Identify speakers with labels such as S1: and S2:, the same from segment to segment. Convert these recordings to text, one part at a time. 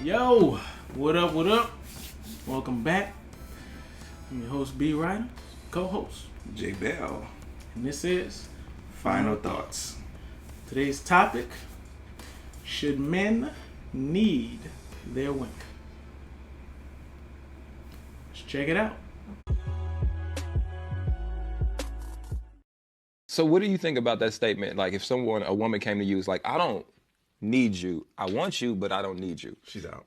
S1: Yo, what up, what up? Welcome back. I'm your host, B. Ryder, co-host,
S2: J Bell.
S1: and this is
S2: Final thoughts.
S1: today's topic: should men need their women? Let's check it out.
S3: So what do you think about that statement? Like if a woman came to you, is like, I don't need you. I want you, but I don't need you.
S4: She's out.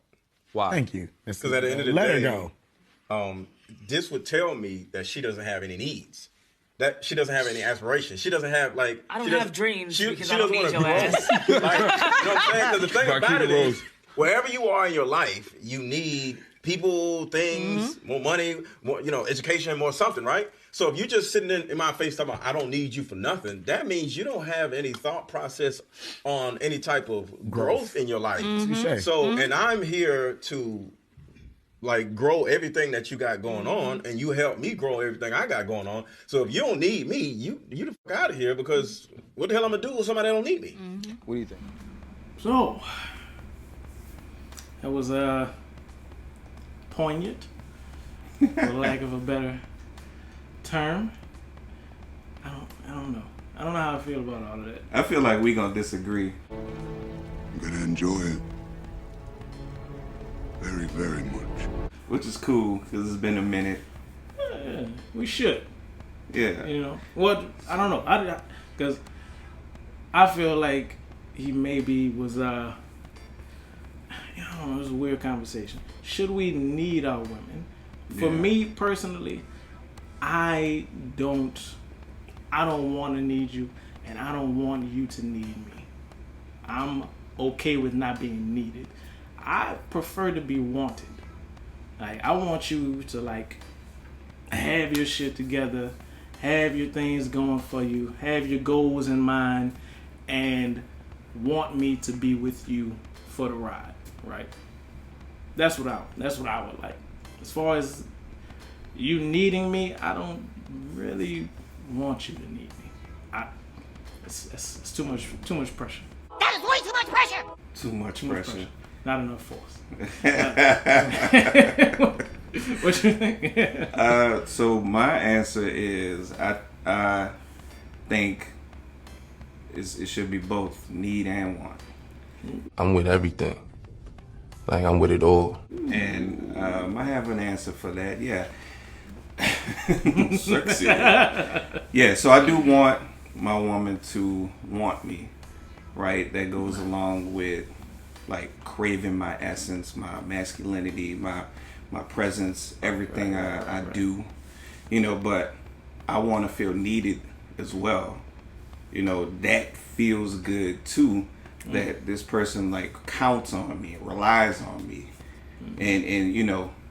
S3: Why?
S5: Thank you.
S4: Because at the end of the
S5: Let
S4: day,
S5: her go.
S4: This would tell me that she doesn't have any needs. That she doesn't have any aspirations. She doesn't have
S6: I don't have dreams because I don't need
S4: doesn't wanna
S6: your ass.
S4: like, you know what I'm saying? Because the thing
S3: Rocky
S4: about it
S3: the
S4: is,
S3: Rose.
S4: wherever you are in your life, you need people, things, more money, more education, more something, right? So if you're just sitting in my face talking about, I don't need you for nothing, that means you don't have any thought process on any type of growth in your life. So, and I'm here to like grow everything that you got going on, and you help me grow everything I got going on. So if you don't need me, you the fuck out of here, because what the hell I'm gonna do with somebody that don't need me?
S3: What do you think?
S1: So, that was poignant, for lack of a better term. I don't know. I don't know how I feel about all of that.
S2: I feel like we gonna disagree.
S7: I'm gonna enjoy it very, very much.
S2: Which is cool, because it's been a minute.
S1: Yeah, we should.
S2: Yeah.
S1: You know, well, I don't know, because I feel like he maybe was, I don't know, it was a weird conversation. Should we need our women? For
S2: Yeah.
S1: me personally, I don't want to need you, and I don't want you to need me. I'm okay with not being needed. I prefer to be wanted. Like, I want you to like have your shit together, have your things going for you, have your goals in mind, and want me to be with you for the ride, right? That's what I would like. As far as you needing me, I don't really want you to need me. It's too much pressure.
S6: That is way too much pressure.
S2: Too much
S1: Too much
S2: pressure.
S1: pressure. Not enough force. What you think?
S2: So my answer is I think it should be both need and want.
S8: I'm with everything. Like, I'm with it all.
S2: And I have an answer for that. Yeah. Sexy. Yeah. So I do want my woman to want me, right? That goes along with like craving my essence, my masculinity, my presence, everything I do, but I want to feel needed as well. That feels good too, that this person like counts on me, relies on me, and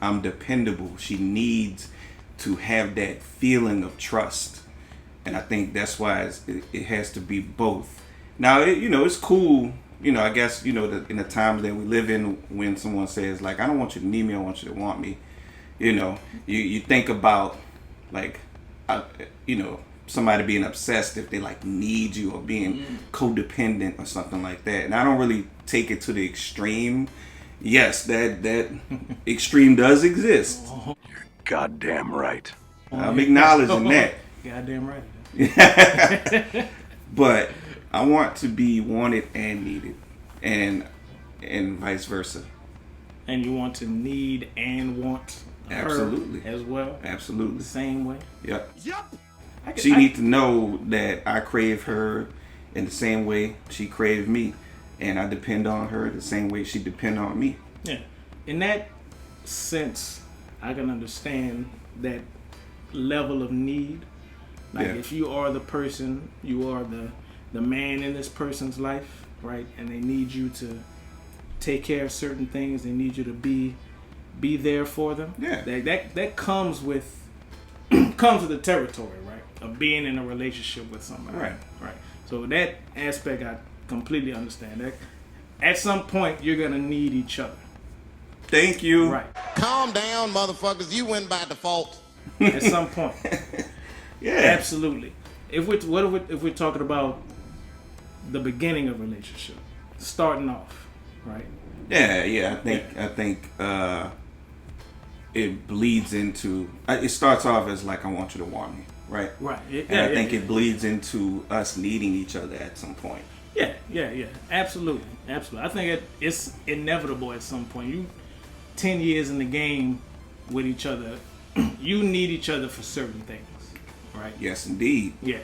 S2: I'm dependable. She needs to have that feeling of trust, and I think that's why it has to be both. Now, it's cool. I guess, in the times that we live in, when someone says, like, I don't want you to need me, I want you to want me, you think about, like, somebody being obsessed if they, like, need you, or being codependent or something like that. And I don't really take it to the extreme. Yes, that extreme does exist.
S7: You're goddamn right.
S2: I'm acknowledging that.
S1: Goddamn right.
S2: But I want to be wanted and needed, and vice versa.
S1: And you want to need and want
S2: Absolutely.
S1: her as well?
S2: Absolutely.
S1: The same way?
S2: Yep. She needs to know that I crave her in the same way she craved me, and I depend on her the same way she depend on me.
S1: Yeah. In that sense, I can understand that level of need. Like,
S2: Yeah.
S1: if you are the person, you are the man in this person's life, right? And they need you to take care of certain things. They need you to be there for them.
S2: Yeah.
S1: That comes with the territory, right? Of being in a relationship with somebody. Right. So that aspect, I completely understand. That at some point you're gonna need each other.
S2: Thank you.
S1: Right.
S9: Calm down, motherfuckers. You win by default.
S1: At some point.
S2: Yeah.
S1: Absolutely. If we're talking about the beginning of a relationship, starting off, right?
S2: Yeah. I think it bleeds into. It starts off as like, I want you to want me, right?
S1: Right.
S2: And I think it bleeds into us needing each other at some point.
S1: Yeah. Absolutely. I think it's inevitable at some point. You 10 years in the game with each other, you need each other for certain things, right?
S2: Yes, indeed.
S1: Yeah.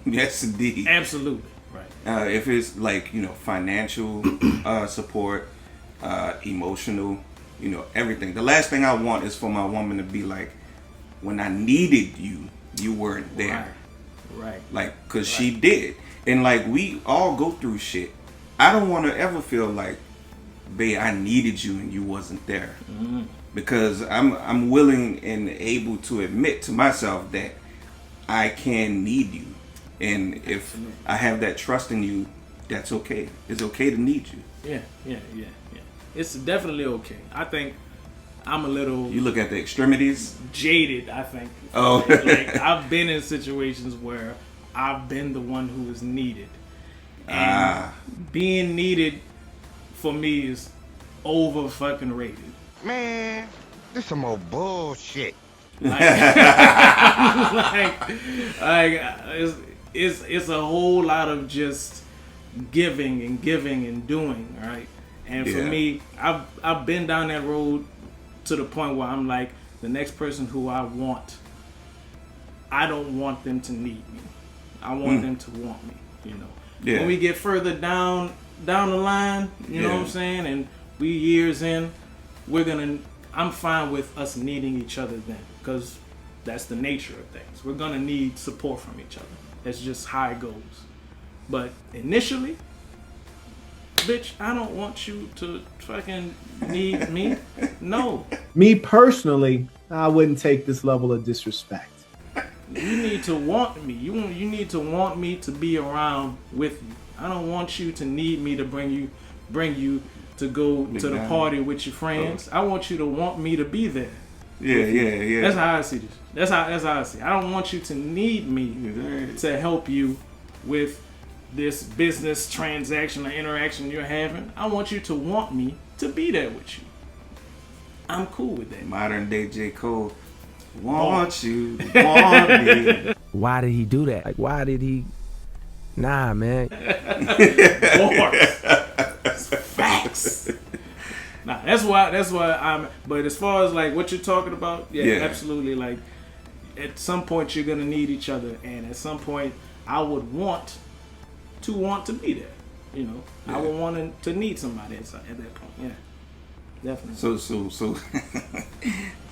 S2: Yes, indeed.
S1: Absolutely. Right.
S2: If it's like, financial support, emotional, everything. The last thing I want is for my woman to be like, when I needed you, you weren't there.
S1: Right.
S2: Like, cause she did. And like, we all go through shit. I don't want to ever feel like, babe, I needed you and you wasn't there. Mm-hmm. Because I'm willing and able to admit to myself that I can need you. And if I have that trust in you, that's okay. It's okay to need you.
S1: Yeah. It's definitely okay. I think I'm a little...
S2: You look at the extremities?
S1: Jaded, I think.
S2: Oh.
S1: Like, I've been in situations where I've been the one who is needed. And being needed, for me, is over fucking rated.
S9: Man, this some old bullshit.
S1: Like it's a whole lot of just giving and doing, right? And for me, I've been down that road to the point where I'm like, the next person who I want, I don't want them to need me. I want them to want me, Yeah. When we get further down the line, you know what I'm saying, and we years in, I'm fine with us needing each other then, because that's the nature of things. We're gonna need support from each other. That's just how it goes. But initially, bitch, I don't want you to fucking need me. No.
S5: Me personally, I wouldn't take this level of disrespect.
S1: You need to want me. You need to want me to be around with you. I don't want you to need me to bring you to go to the party with your friends. I want you to want me to be there.
S2: Yeah.
S1: That's how I see this. That's how I see it. I don't want you to need me to help you with this business transaction or interaction you're having. I want you to want me to be there with you. I'm cool with that.
S2: Modern day J. Cole. Want you, want me.
S10: Why did he do that? Like, why did he? Nah, man.
S1: Facts. Nah, that's why I'm. But as far as like what you're talking about, absolutely. Like, at some point you're gonna need each other, and at some point I would want to be there. I would want to need somebody at that point. Yeah, definitely.
S2: So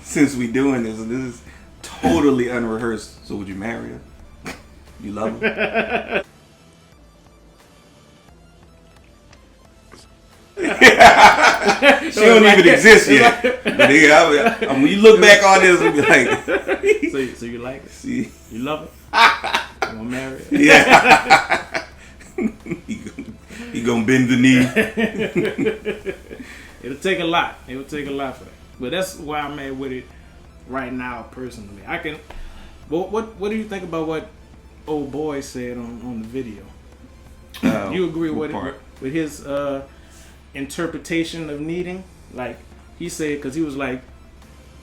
S2: since we doing this is totally unrehearsed. So would you marry her? You love her? She don't even exist yet. But when you look back on this, you'll be like,
S1: so you like it?
S2: See?
S1: You love it? You want to marry it?
S2: Yeah. He gonna bend the knee.
S1: It'll take a lot. It will take a lot for that. But that's where I'm at with it right now, personally. I can. What do you think about what old boy said on the video? You agree with his interpretation of needing? Like, he said, because he was like,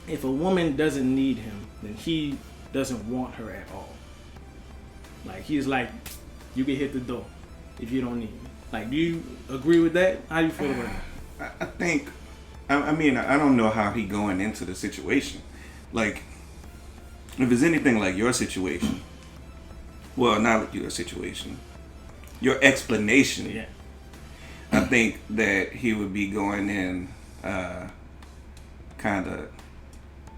S1: if a woman doesn't need him, then he doesn't want her at all. Like, he's like, you can hit the door if you don't need me. Like, do you agree with that? How do you feel about that?
S2: I think, I mean, I don't know how he going into the situation. Like, if it's anything like your situation, well, not your situation, your explanation.
S1: Yeah.
S2: I think that he would be going in kind of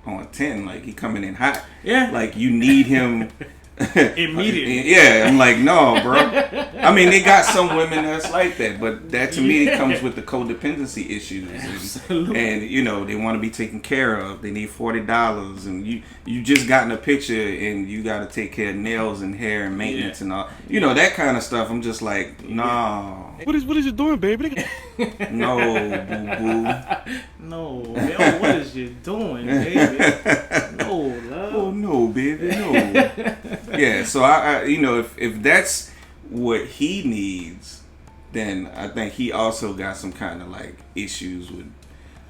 S2: on 10, like he coming in hot.
S1: Yeah.
S2: Like you need him
S1: immediately.
S2: Yeah, I'm like, no, bro. I mean, they got some women that's like that, but that to me it comes with the codependency issues, and they want to be taken care of. They need $40, and you just gotten a picture, and you got to take care of nails and hair and maintenance and all, that kind of stuff. I'm just like, no.
S11: What is you doing, baby?
S2: No, boo boo.
S1: No, yo, what is you doing, baby? No, love.
S2: Oh no, baby, no. Yeah, so I if that's what he needs, then I think he also got some kind of like issues with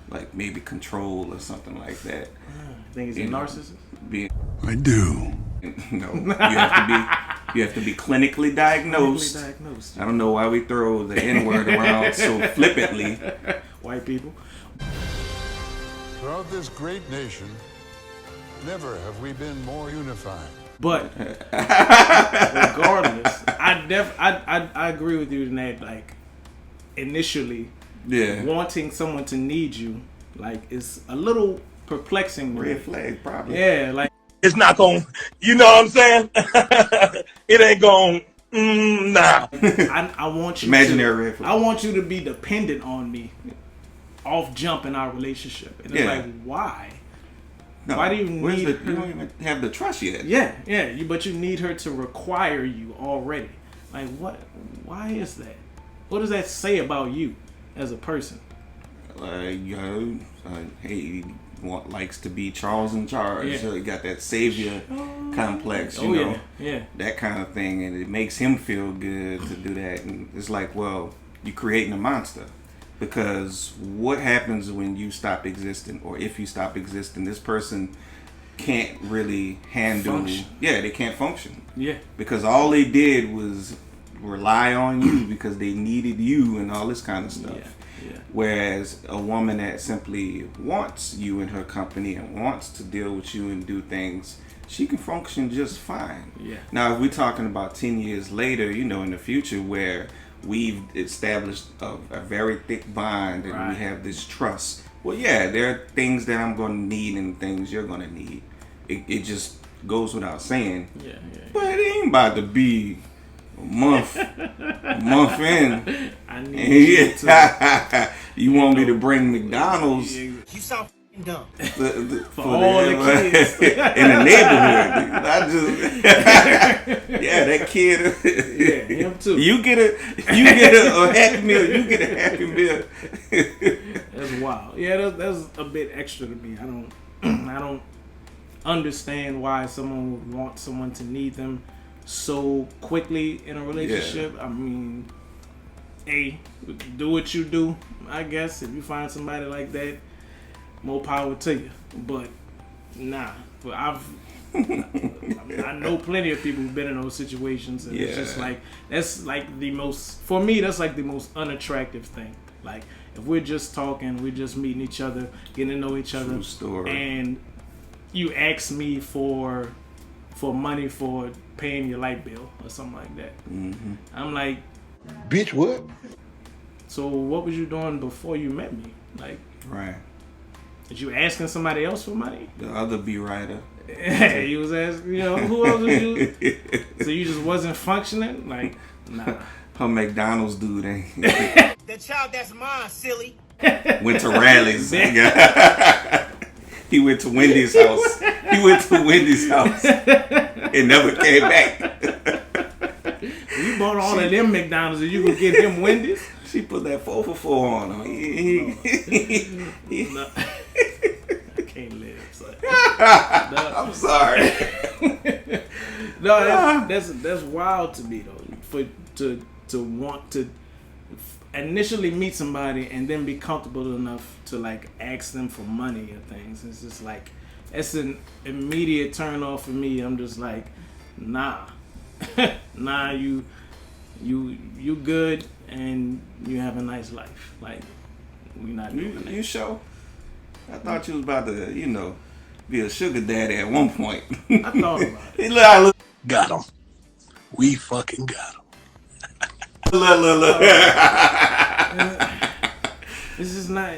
S2: like maybe control or something like that.
S1: I think he's a narcissist.
S7: I do.
S2: No, you have to be clinically diagnosed. I don't know why we throw the N-word around so flippantly.
S1: White people.
S7: Throughout this great nation, never have we been more unified.
S1: But regardless, I agree with you in that, like, initially, wanting someone to need you, like, is a little perplexing.
S2: Red flag, probably.
S1: Yeah, like,
S11: it's not going, you know what I'm saying? It ain't going, nah.
S1: I want you
S2: imaginary red flag.
S1: I want you to be dependent on me off jump in our relationship. And it's like, why?
S2: No,
S1: why do you need her?
S2: You don't even have the trust yet.
S1: Yeah, but you need her to require you already. Like, what? Why is that? What does that say about you as a person?
S2: He likes to be Charles in charge. Yeah. So he got that savior complex, you know, that kind of thing, and it makes him feel good to do that. And it's like, well, you're creating a monster, because what happens when you stop existing, or if you stop existing? This person can't really handle.
S1: Function.
S2: Yeah, they can't function.
S1: Yeah, because
S2: all they did was rely on you because they needed you and all this kind of stuff. Yeah. Whereas a woman that simply wants you in her company and wants to deal with you and do things, she can function just fine.
S1: Yeah.
S2: Now, if we're talking about 10 years later, you know, in the future, where we've established a very thick bond and we have this trust, well, yeah, there are things that I'm going to need and things you're going to need. It just goes without saying.
S1: Yeah.
S2: But it ain't about to be a month in.
S1: I need
S2: you want me to bring McDonald's?
S6: You sound dumb.
S2: For all the kids in the neighborhood. I just that kid.
S1: Yeah, him too.
S2: You get a Happy Meal. You get a Happy Meal.
S1: That's wild. Yeah, that's a bit extra to me. I don't understand why someone would want someone to need them so quickly in a relationship. I mean, do what you do, I guess. If you find somebody like that, more power to you. But nah, but I know plenty of people who've been in those situations, and it's just like, that's like the most, for me, that's like the most unattractive thing. Like, if we're just talking, we're just meeting each other, getting to know each other, and you ask me for money for paying your light bill or something like that. Mm-hmm. I'm like,
S7: bitch, what?
S1: So what was you doing before you met me? Like,
S2: right?
S1: Did you asking somebody else for money?
S2: The other B writer.
S1: You was asking, who else was you? So you just wasn't functioning? Like, nah.
S2: Her McDonald's dude ain't.
S6: The child that's mine, silly.
S2: Went to rallies. He went to Wendy's house. And never came back.
S1: You bought all of them McDonald's and you could get him Wendy's?
S2: She put that 4 for $4 on him.
S1: No. I can't live. So.
S2: No. I'm sorry.
S1: No, that's wild to me though. To want to initially meet somebody and then be comfortable enough to like ask them for money and things. It's just like, it's an immediate turn off for me. I'm just like, nah. Nah, you good and you have a nice life. Like, we not doing that.
S2: You sure? I thought you was about to, be a sugar daddy at one point.
S1: I thought about it.
S11: Got him. We fucking got him.
S2: Look.
S1: This is not.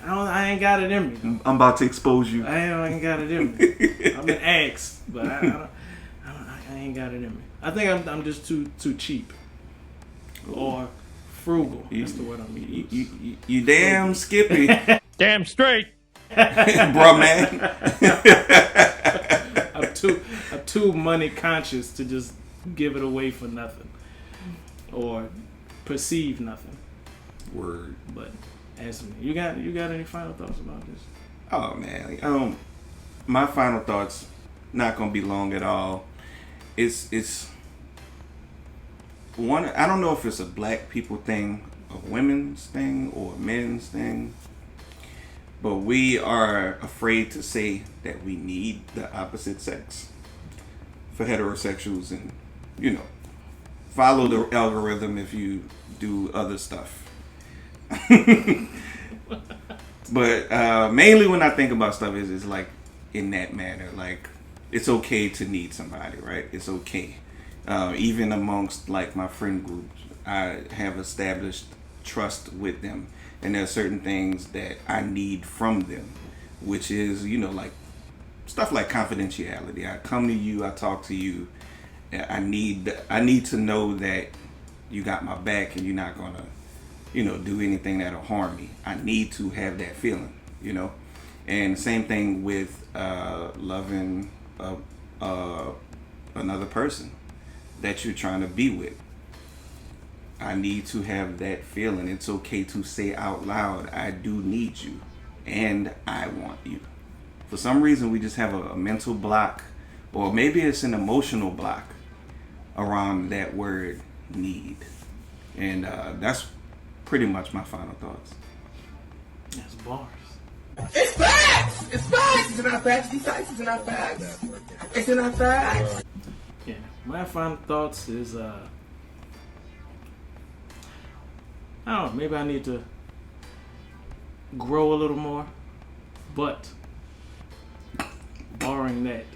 S1: I ain't got it in me.
S2: I'm about to expose you.
S1: I ain't got it in me. I've been asked, but I ain't got it in me. I think I'm just too cheap or frugal. That's the word I'm using.
S2: You damn Skippy.
S11: Damn straight.
S2: Bruh, man.
S1: I'm too money conscious to just give it away for nothing or perceive nothing.
S2: Word.
S1: But ask me. You got any final thoughts about this?
S2: Oh man. My final thoughts, not gonna be long at all. It's I don't know if it's a black people thing, a women's thing, or a men's thing, but we are afraid to say that we need the opposite sex for heterosexuals, and follow the algorithm if you do other stuff. But mainly when I think about stuff is like in that manner, like it's okay to need somebody, right? It's okay. Even amongst like my friend group, I have established trust with them, and there are certain things that I need from them, which is like stuff like confidentiality. I come to you, I talk to you. I need to know that you got my back and you're not gonna do anything that'll harm me. I need to have that feeling, And same thing with loving another person that you're trying to be with. I need to have that feeling. It's okay to say out loud, I do need you and I want you. For some reason, we just have a mental block, or maybe it's an emotional block around that word need. And that's pretty much my final thoughts.
S1: That's bars.
S6: It's facts! It's facts! It's not facts. These facts is not facts. It's not facts.
S1: Yeah. My final thoughts is I don't know, maybe I need to grow a little more, but barring that,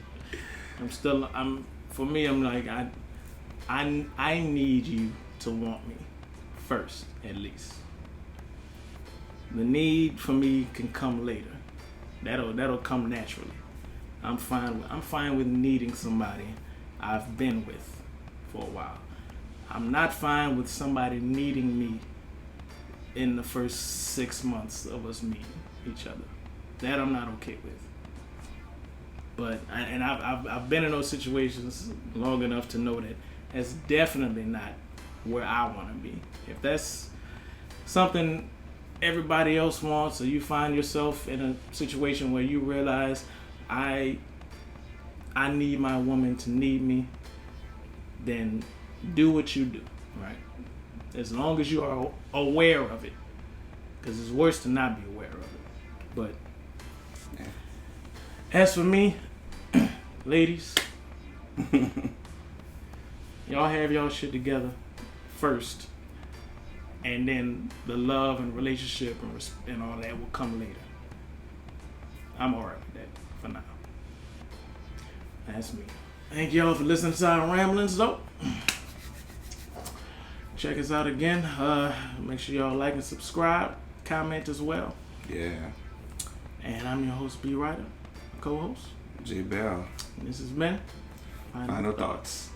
S1: for me, I'm like, I need you to want me first, at least. The need for me can come later. That'll come naturally. I'm fine with needing somebody I've been with for a while. I'm not fine with somebody needing me in the first 6 months of us meeting each other. That I'm not okay with. But I've been in those situations long enough to know that that's definitely not where I want to be. If that's something everybody else wants, or you find yourself in a situation where you realize I need my woman to need me, then do what you do, right? As long as you are aware of it, because it's worse to not be aware of it. But as for me, ladies, y'all have y'all shit together first, and then the love and relationship and all that will come later. I'm alright with that for now. That's me. Thank y'all for listening to our ramblings, though. Check us out again. Make sure y'all like and subscribe, comment as well.
S2: Yeah.
S1: And I'm your host, B. Ryder, co-host
S2: J. Bell.
S1: This has been
S2: Final thoughts.